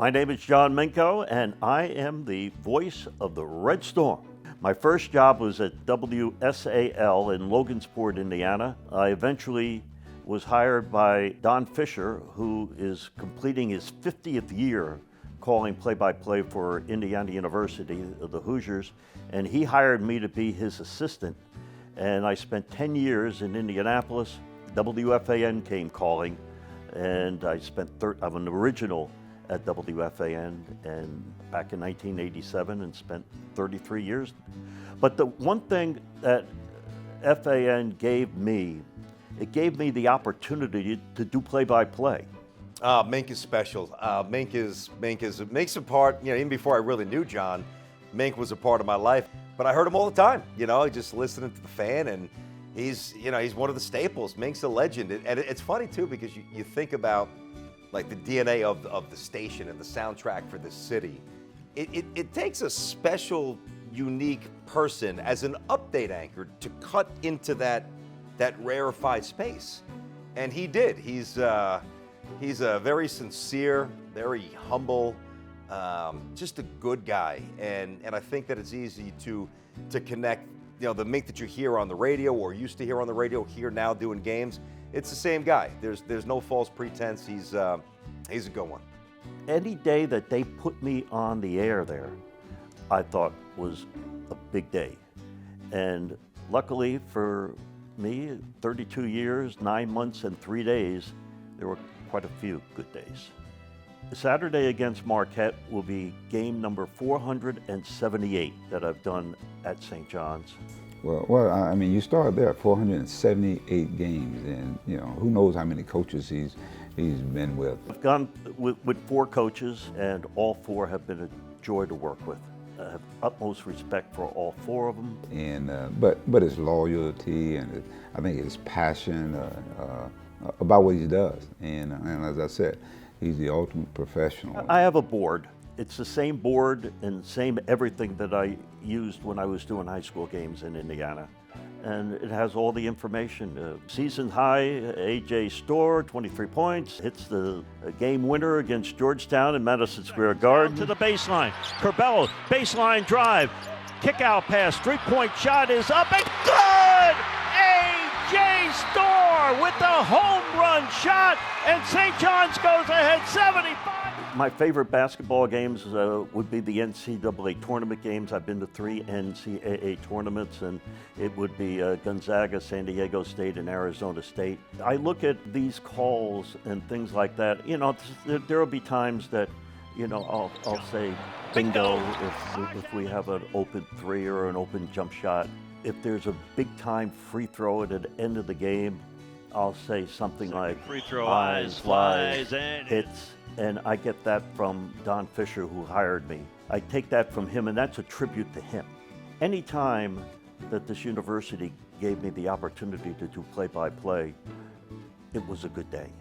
My name is John Minko, and I am the voice of the Red Storm. My first job was at WSAL in Logansport, Indiana. I eventually was hired by Don Fisher, who is completing his 50th year calling play-by-play for Indiana University, the Hoosiers, and he hired me to be his assistant. And I spent 10 years in Indianapolis. WFAN came calling, and I'm an original at WFAN and back in 1987 and spent 33 years. But the one thing that FAN gave me, it gave me the opportunity to do play-by-play. Mink is special. Mink's a part, even before I really knew John, Mink was a part of my life. But I heard him all the time, just listening to the fan, and he's one of the staples. Mink's a legend. And it's funny too, because you think about like the DNA of the station and the soundtrack for this city. It takes a special, unique person as an update anchor to cut into that rarefied space. And he did. He's a very sincere, very humble, just a good guy. And I think that it's easy to connect, the Mink that you hear on the radio or used to hear on the radio, here now doing games. It's the same guy. There's no false pretense. He's a good one. Any day that they put me on the air there, I thought was a big day. And luckily for me, 32 years, 9 months, and 3 days, there were quite a few good days. Saturday against Marquette will be game number 478 that I've done at St. John's. Well, I mean, you started there at 478 games, and who knows how many coaches he's been with. I've gone with 4 coaches, and all 4 have been a joy to work with. I have utmost respect for all 4 of them. And but his loyalty and I think his passion about what he does, and as I said, he's the ultimate professional. I have a board. It's the same board and same everything that I used when I was doing high school games in Indiana. And it has all the information. Season high, A.J. Storr, 23 points, hits the game winner against Georgetown in Madison Square Garden. To the baseline, Curbelo, baseline drive, kick out pass, 3-point shot is up and good! A.J. Storr with the home run shot, and St. John's goes ahead 75. My favorite basketball games would be the NCAA tournament games. I've been to 3 NCAA tournaments, and it would be Gonzaga, San Diego State, and Arizona State. I look at these calls and things like that. There will be times that, I'll say bingo if we have an open 3 or an open jump shot. If there's a big-time free throw at the end of the game, I'll say something like free throw, eyes, flies, and hits. And I get that from Don Fisher, who hired me. I take that from him, and that's a tribute to him. Any time that this university gave me the opportunity to do play-by-play, it was a good day.